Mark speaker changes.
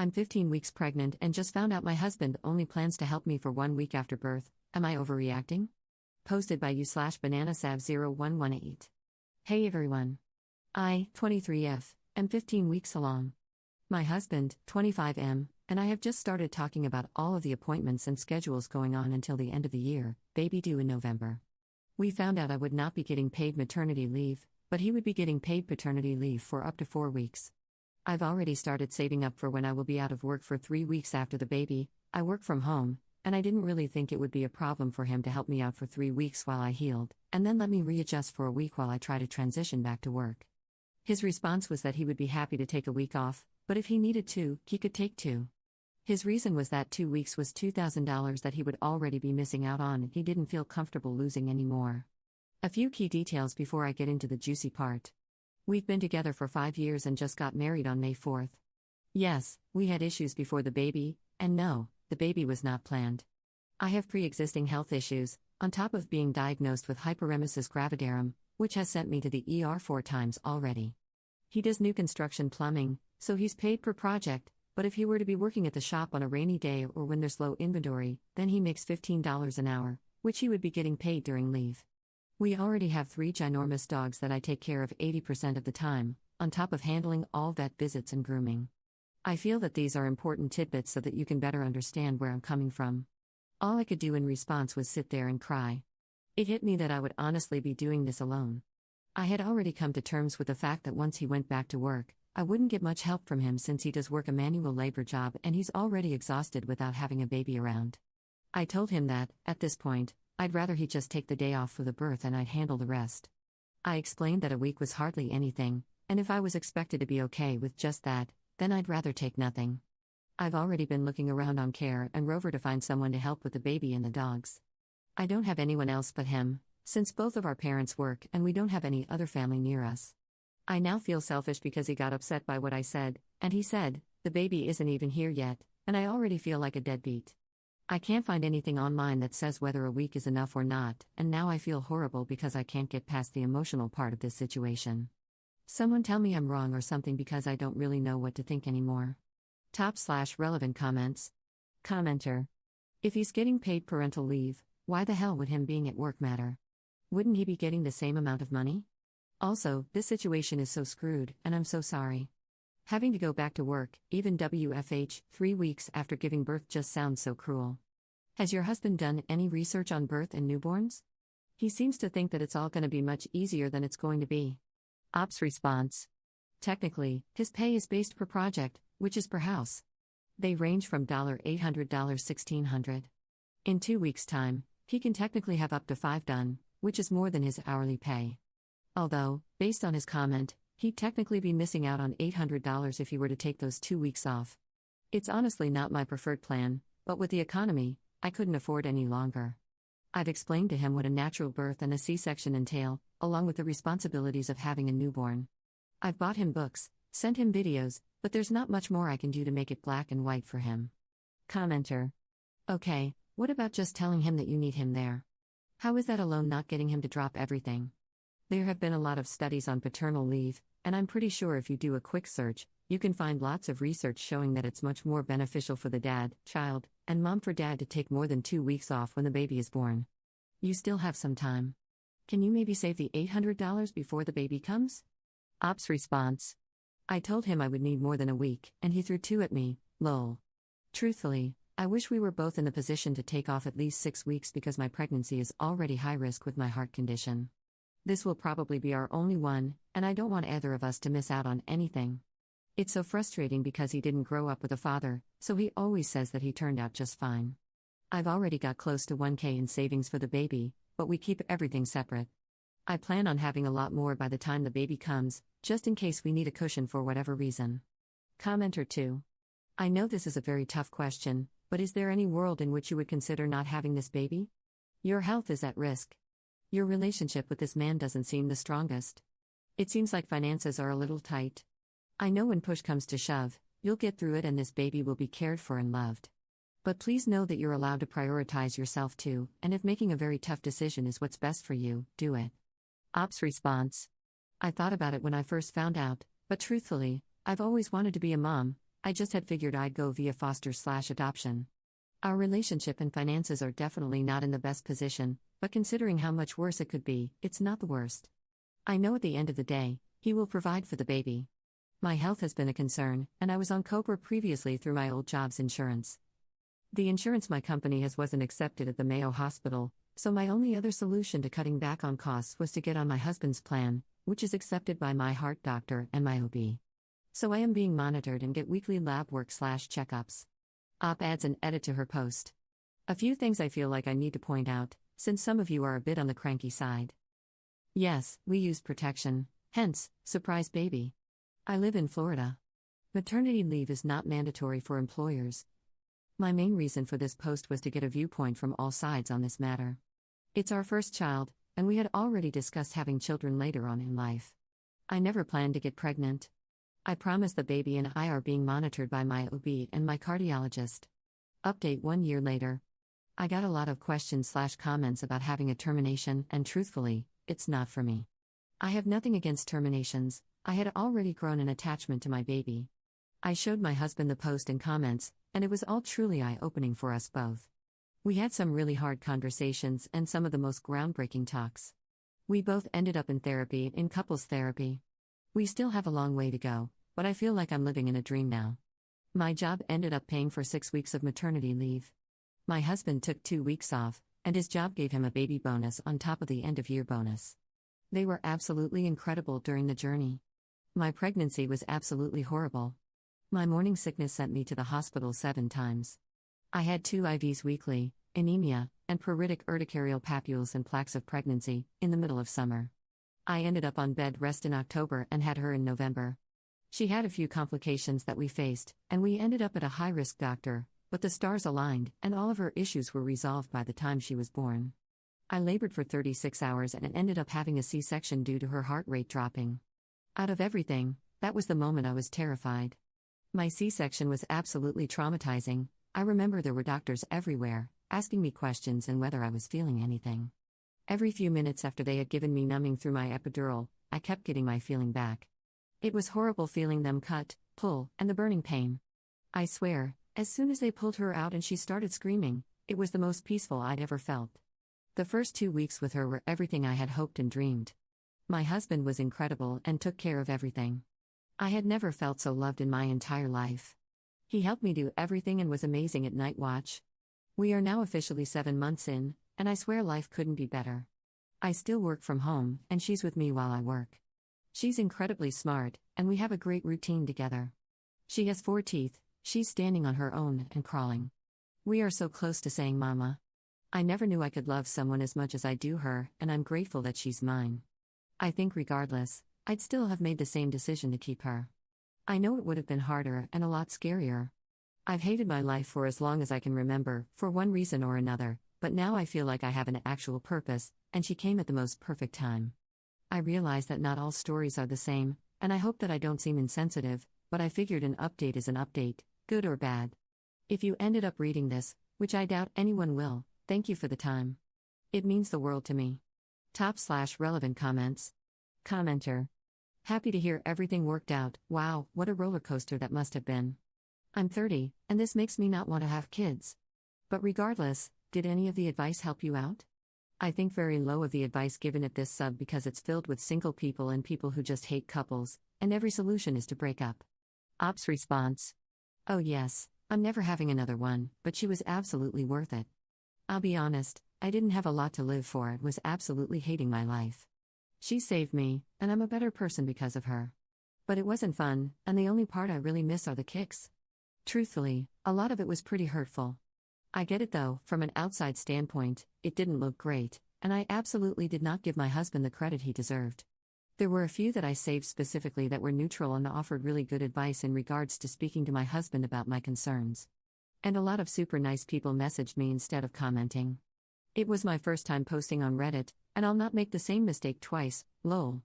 Speaker 1: I'm 15 weeks pregnant and just found out my husband only plans to help me for 1 week after birth. Am I overreacting? Posted by you/bananasav0118. Hey everyone. I, 23F, am 15 weeks along. My husband, 25M, and I have just started talking about all of the appointments and schedules going on until the end of the year, baby due in November. We found out I would not be getting paid maternity leave, but he would be getting paid paternity leave for up to 4 weeks. I've already started saving up for when I will be out of work for 3 weeks after the baby. I work from home, and I didn't really think it would be a problem for him to help me out for 3 weeks while I healed, and then let me readjust for a week while I try to transition back to work. His response was that he would be happy to take a week off, but if he needed to, he could take 2. His reason was that 2 weeks was $2,000 that he would already be missing out on and he didn't feel comfortable losing any more. A few key details before I get into the juicy part. We've been together for 5 years and just got married on May 4th. Yes, we had issues before the baby, and no, the baby was not planned. I have pre-existing health issues, on top of being diagnosed with hyperemesis gravidarum, which has sent me to the ER 4 times already. He does new construction plumbing, so he's paid per project, but if he were to be working at the shop on a rainy day or when there's low inventory, then he makes $15 an hour, which he would be getting paid during leave. We already have 3 ginormous dogs that I take care of 80% of the time, on top of handling all vet visits and grooming. I feel that these are important tidbits so that you can better understand where I'm coming from. All I could do in response was sit there and cry. It hit me that I would honestly be doing this alone. I had already come to terms with the fact that once he went back to work, I wouldn't get much help from him since he does work a manual labor job and he's already exhausted without having a baby around. I told him that, at this point, I'd rather he just take the day off for the birth and I'd handle the rest. I explained that a week was hardly anything, and if I was expected to be okay with just that, then I'd rather take nothing. I've already been looking around on Care and Rover to find someone to help with the baby and the dogs. I don't have anyone else but him, since both of our parents work and we don't have any other family near us. I now feel selfish because he got upset by what I said, and he said, the baby isn't even here yet, and I already feel like a deadbeat. I can't find anything online that says whether a week is enough or not, and now I feel horrible because I can't get past the emotional part of this situation. Someone tell me I'm wrong or something because I don't really know what to think anymore. Top/relevant comments. Commenter. If he's getting paid parental leave, why the hell would him being at work matter? Wouldn't he be getting the same amount of money? Also, this situation is so screwed, and I'm so sorry. Having to go back to work, even WFH, 3 weeks after giving birth just sounds so cruel. Has your husband done any research on birth and newborns? He seems to think that it's all going to be much easier than it's going to be. Ops response. Technically, his pay is based per project, which is per house. They range from $800 to $1,600. In 2 weeks' time, he can technically have up to 5 done, which is more than his hourly pay. Although, based on his comment, he'd technically be missing out on $800 if he were to take those 2 weeks off. It's honestly not my preferred plan, but with the economy, I couldn't afford any longer. I've explained to him what a natural birth and a C-section entail, along with the responsibilities of having a newborn. I've bought him books, sent him videos, but there's not much more I can do to make it black and white for him. Commenter. Okay, what about just telling him that you need him there? How is that alone not getting him to drop everything? There have been a lot of studies on paternal leave, and I'm pretty sure if you do a quick search, you can find lots of research showing that it's much more beneficial for the dad, child, and mom for dad to take more than 2 weeks off when the baby is born. You still have some time. Can you maybe save the $800 before the baby comes? Ops response. I told him I would need more than a week, and he threw 2 at me, lol. Truthfully, I wish we were both in the position to take off at least 6 weeks because my pregnancy is already high risk with my heart condition. This will probably be our only one, and I don't want either of us to miss out on anything. It's so frustrating because he didn't grow up with a father, so he always says that he turned out just fine. I've already got close to $1,000 in savings for the baby, but we keep everything separate. I plan on having a lot more by the time the baby comes, just in case we need a cushion for whatever reason. Commenter 2. I know this is a very tough question, but is there any world in which you would consider not having this baby? Your health is at risk. Your relationship with this man doesn't seem the strongest. It seems like finances are a little tight. I know when push comes to shove, you'll get through it and this baby will be cared for and loved. But please know that you're allowed to prioritize yourself too, and if making a very tough decision is what's best for you, do it. Ops response. I thought about it when I first found out, but truthfully, I've always wanted to be a mom, I just had figured I'd go via foster/adoption. Our relationship and finances are definitely not in the best position, but considering how much worse it could be, it's not the worst. I know at the end of the day, he will provide for the baby. My health has been a concern, and I was on COBRA previously through my old job's insurance. The insurance my company has wasn't accepted at the Mayo Hospital, so my only other solution to cutting back on costs was to get on my husband's plan, which is accepted by my heart doctor and my OB. So I am being monitored and get weekly lab work/checkups. Op adds an edit to her post. A few things I feel like I need to point out, since some of you are a bit on the cranky side. Yes, we use protection, hence, surprise baby. I live in Florida. Maternity leave is not mandatory for employers. My main reason for this post was to get a viewpoint from all sides on this matter. It's our first child, and we had already discussed having children later on in life. I never planned to get pregnant. I promise the baby and I are being monitored by my OB and my cardiologist. Update 1 year later. I got a lot of questions/comments about having a termination, and truthfully, it's not for me. I have nothing against terminations. I had already grown an attachment to my baby. I showed my husband the post and comments, and it was all truly eye-opening for us both. We had some really hard conversations and some of the most groundbreaking talks. We both ended up in therapy, in couples therapy. We still have a long way to go, but I feel like I'm living in a dream now. My job ended up paying for 6 weeks of maternity leave. My husband took 2 weeks off, and his job gave him a baby bonus on top of the end-of-year bonus. They were absolutely incredible during the journey. My pregnancy was absolutely horrible. My morning sickness sent me to the hospital 7 times. I had 2 IVs weekly, anemia, and pruritic urticarial papules and plaques of pregnancy, in the middle of summer. I ended up on bed rest in October and had her in November. She had a few complications that we faced, and we ended up at a high-risk doctor, but the stars aligned, and all of her issues were resolved by the time she was born. I labored for 36 hours and ended up having a C-section due to her heart rate dropping. Out of everything, that was the moment I was terrified. My C-section was absolutely traumatizing. I remember there were doctors everywhere, asking me questions and whether I was feeling anything. Every few minutes after they had given me numbing through my epidural, I kept getting my feeling back. It was horrible feeling them cut, pull, and the burning pain. I swear, as soon as they pulled her out and she started screaming, it was the most peaceful I'd ever felt. The first 2 weeks with her were everything I had hoped and dreamed. My husband was incredible and took care of everything. I had never felt so loved in my entire life. He helped me do everything and was amazing at night watch. We are now officially 7 months in, and I swear life couldn't be better. I still work from home, and she's with me while I work. She's incredibly smart, and we have a great routine together. She has 4 teeth, she's standing on her own and crawling. We are so close to saying mama. I never knew I could love someone as much as I do her, and I'm grateful that she's mine. I think regardless, I'd still have made the same decision to keep her. I know it would have been harder and a lot scarier. I've hated my life for as long as I can remember, for one reason or another, but now I feel like I have an actual purpose, and she came at the most perfect time. I realize that not all stories are the same, and I hope that I don't seem insensitive, but I figured an update is an update, good or bad. If you ended up reading this, which I doubt anyone will, thank you for the time. It means the world to me. Top/relevant comments. Commenter. Happy to hear everything worked out. Wow, what a roller coaster that must have been. I'm 30, and this makes me not want to have kids. But regardless, did any of the advice help you out? I think very low of the advice given at this sub because it's filled with single people and people who just hate couples, and every solution is to break up. Ops response. Oh yes, I'm never having another one, but she was absolutely worth it. I'll be honest, I didn't have a lot to live for and was absolutely hating my life. She saved me, and I'm a better person because of her. But it wasn't fun, and the only part I really miss are the kicks. Truthfully, a lot of it was pretty hurtful. I get it though, from an outside standpoint, it didn't look great, and I absolutely did not give my husband the credit he deserved. There were a few that I saved specifically that were neutral and offered really good advice in regards to speaking to my husband about my concerns. And a lot of super nice people messaged me instead of commenting. It was my first time posting on Reddit, and I'll not make the same mistake twice, lol.